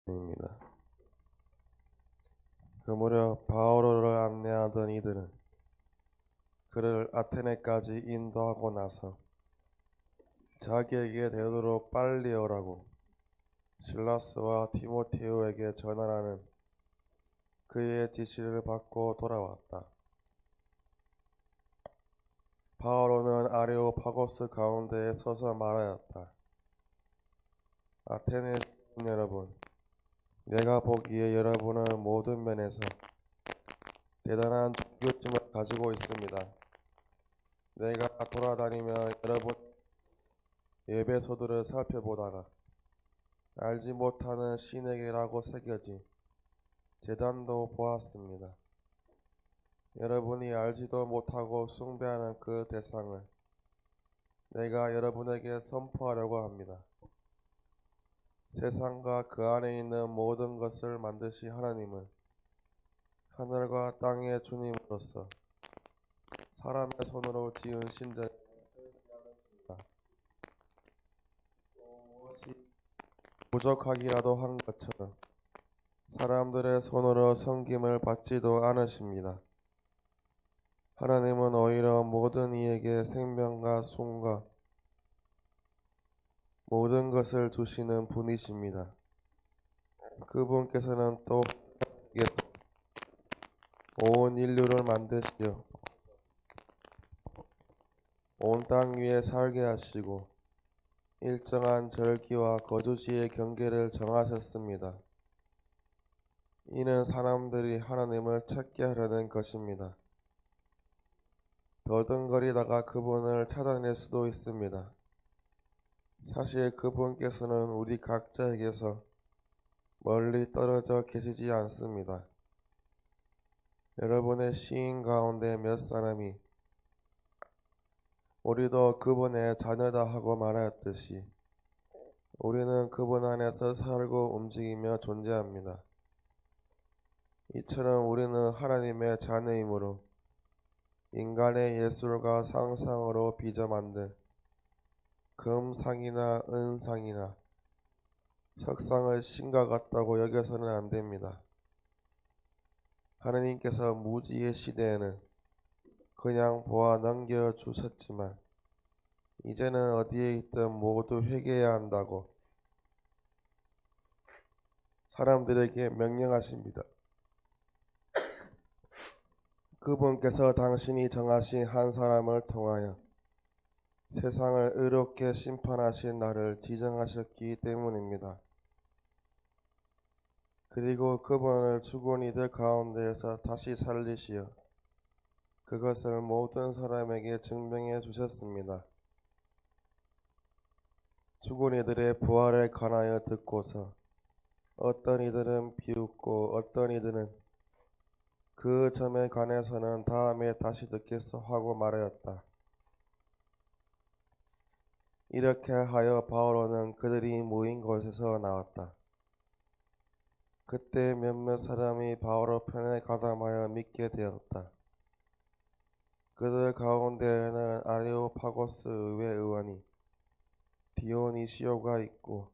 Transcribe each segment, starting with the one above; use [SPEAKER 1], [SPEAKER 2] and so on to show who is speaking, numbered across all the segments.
[SPEAKER 1] 입니다. 그 무렵 바오로를 안내하던 이들은 그를 아테네까지 인도하고 나서 자기에게 되도록 빨리 오라고 실라스와 디모데오에게 전하라는 그의 지시를 받고 돌아왔다. 바오로는 아레오파고스 가운데에 서서 말하였다. 아테네 여러분, 내가 보기에 여러분은 모든 면에서 대단한 종교심을 가지고 있습니다. 내가 돌아다니며 여러분 예배소들을 살펴보다가 알지 못하는 신에게라고 새겨진 제단도 보았습니다. 여러분이 알지도 못하고 숭배하는 그 대상을 내가 여러분에게 선포하려고 합니다. 세상과 그 안에 있는 모든 것을 만드신 하나님은 하늘과 땅의 주님으로서 사람의 손으로 지은 신전입니다. 무엇이 부족하기라도 한 것처럼 사람들의 손으로 섬김을 받지도 않으십니다. 하나님은 오히려 모든 이에게 생명과 숨과 모든 것을 주시는 분이십니다. 그분께서는 또 온 인류를 만드시어 온 땅 위에 살게 하시고 일정한 절기와 거주지의 경계를 정하셨습니다. 이는 사람들이 하나님을 찾게 하려는 것입니다. 더듬거리다가 그분을 찾아낼 수도 있습니다. 사실 그분께서는 우리 각자에게서 멀리 떨어져 계시지 않습니다. 여러분의 시인 가운데 몇 사람이 우리도 그분의 자녀다 하고 말하였듯이 우리는 그분 안에서 살고 움직이며 존재합니다. 이처럼 우리는 하나님의 자녀이므로 인간의 예술과 상상으로 빚어 만든 금상이나 은상이나 석상을 신과 같다고 여겨서는 안 됩니다. 하나님께서 무지의 시대에는 그냥 보아 넘겨주셨지만 이제는 어디에 있든 모두 회개해야 한다고 사람들에게 명령하십니다. 그분께서 당신이 정하신 한 사람을 통하여 세상을 의롭게 심판하신 날을 지정하셨기 때문입니다. 그리고 그분을 죽은 이들 가운데에서 다시 살리시어 그것을 모든 사람에게 증명해 주셨습니다. 죽은 이들의 부활에 관하여 듣고서 어떤 이들은 비웃고 어떤 이들은 그 점에 관해서는 다음에 다시 듣겠소 하고 말하였다. 이렇게 하여 바오로는 그들이 모인 곳에서 나왔다. 그때 몇몇 사람이 바오로 편에 가담하여 믿게 되었다. 그들 가운데에는 아레오파고스 의회 의원이 디오니시오가 있고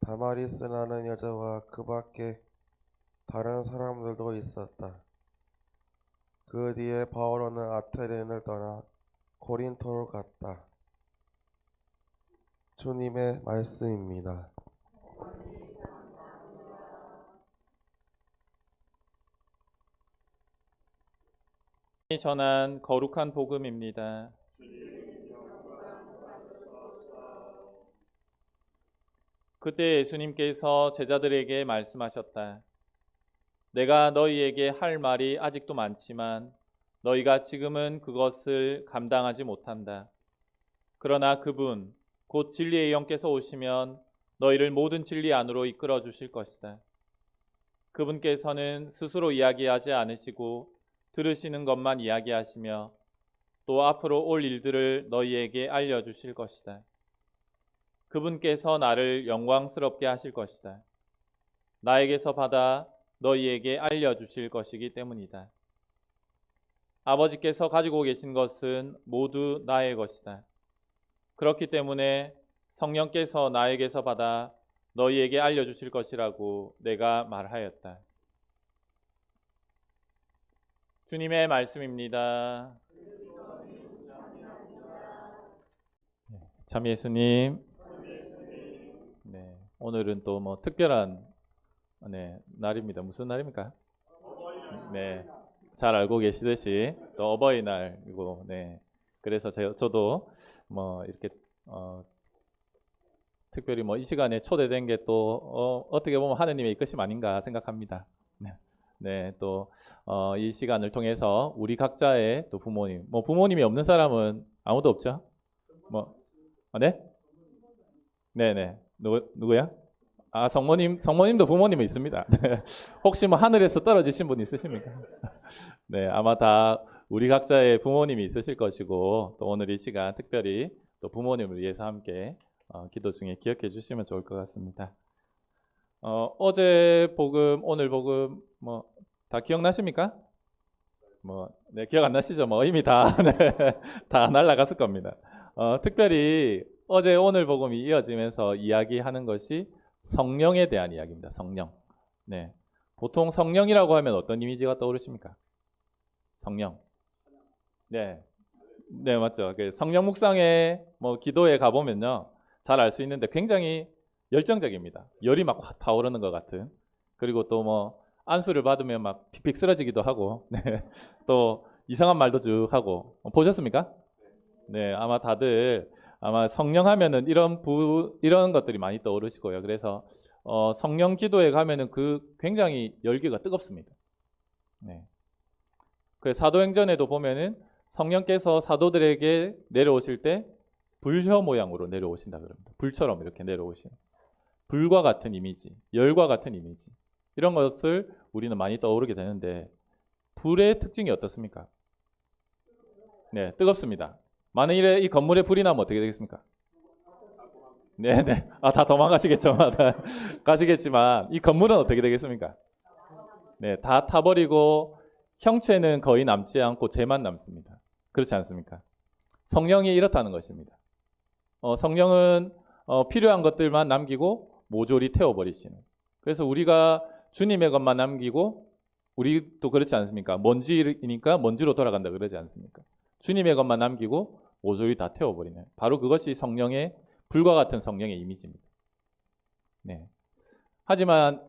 [SPEAKER 1] 다마리스라는 여자와 그 밖에 다른 사람들도 있었다. 그 뒤에 바오로는 아테네를 떠나 고린토로 갔다. 주님의 말씀입니다.
[SPEAKER 2] 전한 거룩한 복음입니다. 그때 예수님께서 제자들에게 말씀하셨다. 내가 너희에게 할 말이 아직도 많지만 너희가 지금은 그것을 감당하지 못한다. 그러나 그분, 곧 진리의 영께서 오시면 너희를 모든 진리 안으로 이끌어 주실 것이다. 그분께서는 스스로 이야기하지 않으시고 들으시는 것만 이야기하시며 또 앞으로 올 일들을 너희에게 알려주실 것이다. 그분께서 나를 영광스럽게 하실 것이다. 나에게서 받아 너희에게 알려주실 것이기 때문이다. 아버지께서 가지고 계신 것은 모두 나의 것이다. 그렇기 때문에 성령께서 나에게서 받아 너희에게 알려주실 것이라고 내가 말하였다. 주님의 말씀입니다. 참 예수님, 네, 오늘은 또 뭐 특별한 날입니다. 무슨 날입니까? 네, 잘 알고 계시듯이 또 어버이날이고, 네, 그래서 저도 뭐 이렇게 특별히 뭐 이 시간에 초대된 게 또 어떻게 보면 하느님의 이끄심 아닌가 생각합니다. 네, 또 이 시간을 통해서 우리 각자의 또 부모님, 뭐 부모님이 없는 사람은 아무도 없죠? 뭐, 네? 네네. 누구야? 아, 성모님도 부모님이 있습니다. 혹시 뭐 하늘에서 떨어지신 분 있으십니까? 네, 아마 다 우리 각자의 부모님이 있으실 것이고, 또 오늘 이 시간 특별히 또 부모님을 위해서 함께 기도 중에 기억해 주시면 좋을 것 같습니다. 어제 복음, 오늘 복음 뭐 다 기억나십니까? 뭐, 네, 기억 안 나시죠? 뭐 이미 다, 네, 다 날아갔을 겁니다. 특별히 어제 오늘 복음이 이어지면서 이야기하는 것이 성령에 대한 이야기입니다. 성령. 네. 보통 성령이라고 하면 어떤 이미지가 떠오르십니까? 성령. 네. 네, 맞죠. 그 성령 묵상에 뭐 기도에 가보면요. 잘 알 수 있는데 굉장히 열정적입니다. 열이 막 확 타오르는 것 같은. 그리고 또 뭐 안수를 받으면 막 픽픽 쓰러지기도 하고. 네. 또 이상한 말도 쭉 하고. 보셨습니까? 네, 아마 다들 아마 성령 하면은 이런 것들이 많이 떠오르시고요. 그래서 성령 기도에 가면은 그 굉장히 열기가 뜨겁습니다. 네. 그 사도행전에도 보면은 성령께서 사도들에게 내려오실 때 불효 모양으로 내려오신다 그럽니다. 불처럼 이렇게 내려오시는 불과 같은 이미지, 열과 같은 이미지 이런 것을 우리는 많이 떠오르게 되는데 불의 특징이 어떻습니까? 네, 뜨겁습니다. 만일에 이 건물에 불이 나면 어떻게 되겠습니까? 네네. 아, 다 도망가시겠죠. 다 가시겠지만 이 건물은 어떻게 되겠습니까? 네, 다 타버리고 형체는 거의 남지 않고 죄만 남습니다. 그렇지 않습니까? 성령이 이렇다는 것입니다. 성령은 필요한 것들만 남기고 모조리 태워버리시는. 그래서 우리가 주님의 것만 남기고 우리도 그렇지 않습니까? 먼지니까 먼지로 돌아간다 그러지 않습니까? 주님의 것만 남기고 모조리 다 태워버리는. 바로 그것이 성령의 불과 같은 성령의 이미지입니다. 네. 하지만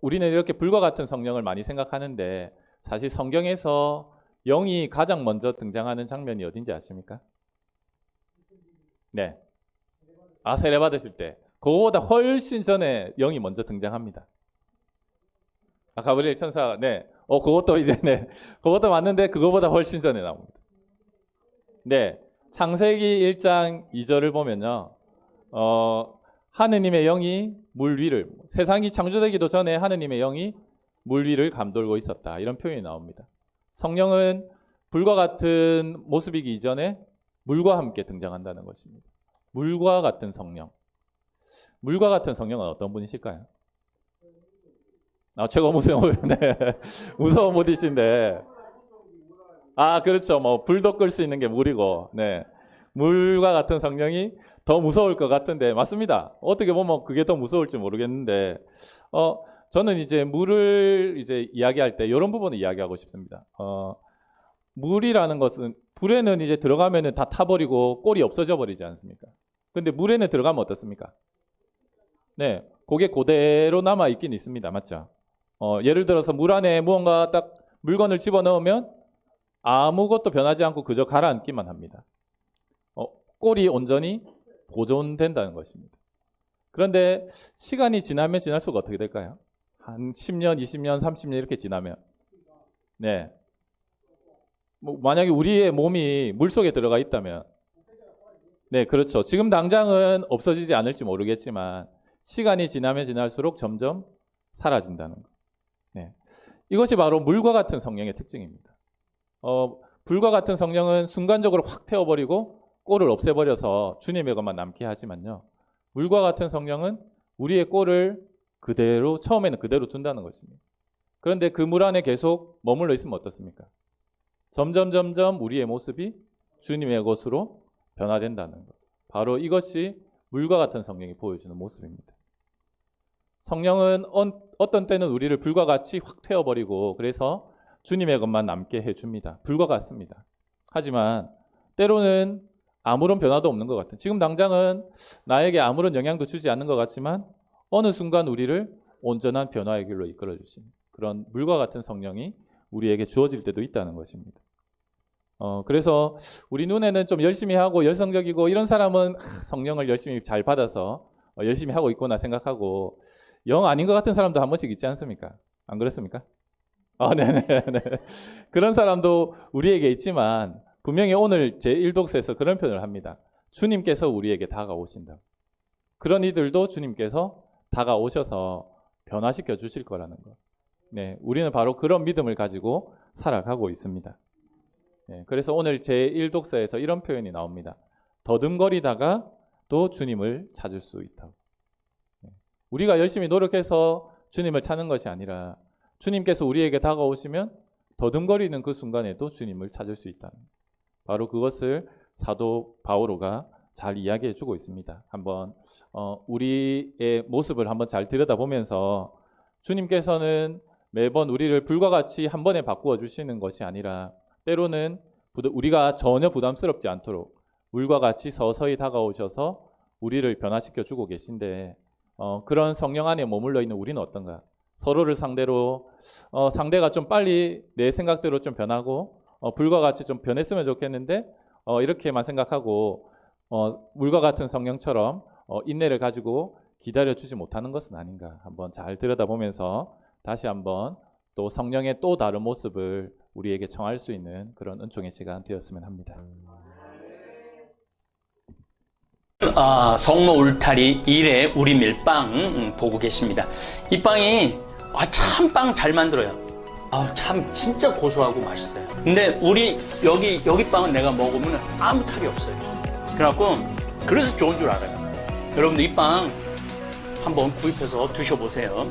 [SPEAKER 2] 우리는 이렇게 불과 같은 성령을 많이 생각하는데 사실 성경에서 영이 가장 먼저 등장하는 장면이 어딘지 아십니까? 네. 아, 세례 받으실 때. 그거보다 훨씬 전에 영이 먼저 등장합니다. 아, 가브리엘 천사, 네. 그것도 이제, 네. 그것도 맞는데 그거보다 훨씬 전에 나옵니다. 네. 창세기 1장 2절을 보면요. 하느님의 영이 물 위를, 세상이 창조되기도 전에 하느님의 영이 물 위를 감돌고 있었다. 이런 표현이 나옵니다. 성령은 불과 같은 모습이기 이전에 물과 함께 등장한다는 것입니다. 물과 같은 성령. 물과 같은 성령은 어떤 분이실까요? 최고 무서운 분. 네. 무서운 분이신데. 아, 그렇죠. 뭐 불도 끌 수 있는 게 물이고. 네. 물과 같은 성령이 더 무서울 것 같은데 맞습니다. 어떻게 보면 그게 더 무서울지 모르겠는데 저는 이제 물을 이제 이야기할 때 이런 부분을 이야기하고 싶습니다. 물이라는 것은 불에는 이제 들어가면은 다 타버리고 꼴이 없어져 버리지 않습니까? 근데 물에는 들어가면 어떻습니까? 네, 그게 그대로 남아 있긴 있습니다. 맞죠? 예를 들어서 물 안에 무언가 딱 물건을 집어넣으면 아무것도 변하지 않고 그저 가라앉기만 합니다. 꼴이 온전히 보존된다는 것입니다. 그런데 시간이 지나면 지날수록 어떻게 될까요? 한 10년, 20년, 30년 이렇게 지나면 네. 뭐 만약에 우리의 몸이 물속에 들어가 있다면 네, 그렇죠. 지금 당장은 없어지지 않을지 모르겠지만 시간이 지나면 지날수록 점점 사라진다는 것. 네. 이것이 바로 물과 같은 성령의 특징입니다. 불과 같은 성령은 순간적으로 확 태워버리고 꼴을 없애버려서 주님의 것만 남게 하지만요. 물과 같은 성령은 우리의 꼴을 그대로 처음에는 그대로 둔다는 것입니다. 그런데 그 물 안에 계속 머물러 있으면 어떻습니까? 점점 우리의 모습이 주님의 것으로 변화된다는 것. 바로 이것이 물과 같은 성령이 보여주는 모습입니다. 성령은 어떤 때는 우리를 불과 같이 확 태워버리고 그래서 주님의 것만 남게 해줍니다. 불과 같습니다. 하지만 때로는 아무런 변화도 없는 것 같은, 지금 당장은 나에게 아무런 영향도 주지 않는 것 같지만 어느 순간 우리를 온전한 변화의 길로 이끌어 주신 그런 물과 같은 성령이 우리에게 주어질 때도 있다는 것입니다. 그래서 우리 눈에는 좀 열심히 하고 열성적이고 이런 사람은 성령을 열심히 잘 받아서 열심히 하고 있구나 생각하고, 영 아닌 것 같은 사람도 한 번씩 있지 않습니까? 안 그렇습니까? 네네. 그런 사람도 우리에게 있지만 분명히 오늘 제1독서에서 그런 표현을 합니다. 주님께서 우리에게 다가오신다. 그런 이들도 주님께서 다가오셔서 변화시켜 주실 거라는 것. 네, 우리는 바로 그런 믿음을 가지고 살아가고 있습니다. 네, 그래서 오늘 제1독서에서 이런 표현이 나옵니다. 더듬거리다가 또 주님을 찾을 수 있다고. 네, 우리가 열심히 노력해서 주님을 찾는 것이 아니라 주님께서 우리에게 다가오시면 더듬거리는 그 순간에도 주님을 찾을 수 있다는, 바로 그것을 사도 바오로가 잘 이야기해 주고 있습니다. 한번 우리의 모습을 한번 잘 들여다보면서 주님께서는 매번 우리를 불과 같이 한 번에 바꾸어 주시는 것이 아니라 때로는 우리가 전혀 부담스럽지 않도록 물과 같이 서서히 다가오셔서 우리를 변화시켜 주고 계신데, 그런 성령 안에 머물러 있는 우리는 어떤가? 서로를 상대로 상대가 좀 빨리 내 생각대로 좀 변하고 불과 같이 좀 변했으면 좋겠는데 이렇게만 생각하고 물과 같은 성령처럼 인내를 가지고 기다려주지 못하는 것은 아닌가, 한번 잘 들여다보면서 다시 한번 또 성령의 또 다른 모습을 우리에게 청할 수 있는 그런 은총의 시간 되었으면 합니다.
[SPEAKER 3] 성모 울타리 1회 우리 밀빵 보고 계십니다. 이 빵이 참 빵 잘 만들어요. 참 진짜 고소하고 맛있어요. 근데 우리 여기 빵은 내가 먹으면 아무 탈이 없어요. 그래갖고 그래서 좋은 줄 알아요. 여러분들 이 빵 한번 구입해서 드셔보세요.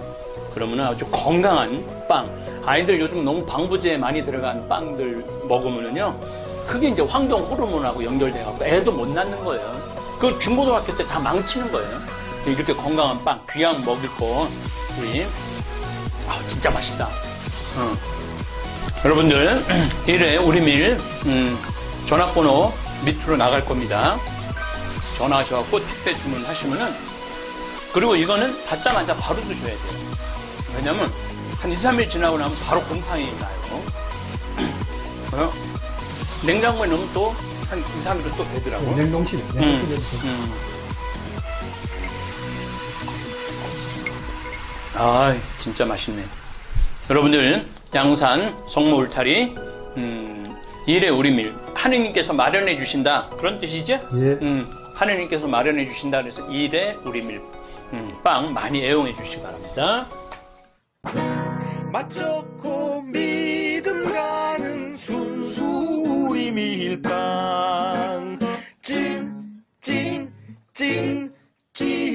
[SPEAKER 3] 그러면 아주 건강한 빵. 아이들 요즘 너무 방부제 많이 들어간 빵들 먹으면요, 그게 이제 황동 호르몬하고 연결돼갖고 애도 못 낳는 거예요. 그 중고등학교 때 다 망치는 거예요. 이렇게 건강한 빵, 귀양 먹을 거 우리 진짜 맛있다. 여러분들 1회 우리밀 전화번호 밑으로 나갈 겁니다. 전화하셔서 택배 주문하시면은, 그리고 이거는 받자마자 바로 드셔야 돼요. 왜냐면 한 2, 3일 지나고 나면 바로 곰팡이 나요. 냉장고에 넣으면 또 한 2, 3일은 또 되더라고요.
[SPEAKER 4] 냉동실에.
[SPEAKER 3] 진짜 맛있네. 여러분들 양산 성모 울타리 1회 우리밀 하느님께서 마련해 주신다, 그런 뜻이죠?
[SPEAKER 4] 예.
[SPEAKER 3] 하느님께서 마련해 주신다 그래서 1회 우리밀 빵 많이 애용해 주시기 바랍니다.
[SPEAKER 5] 맛 좋고 믿음 가는 순수 우리 밀빵 찐이야.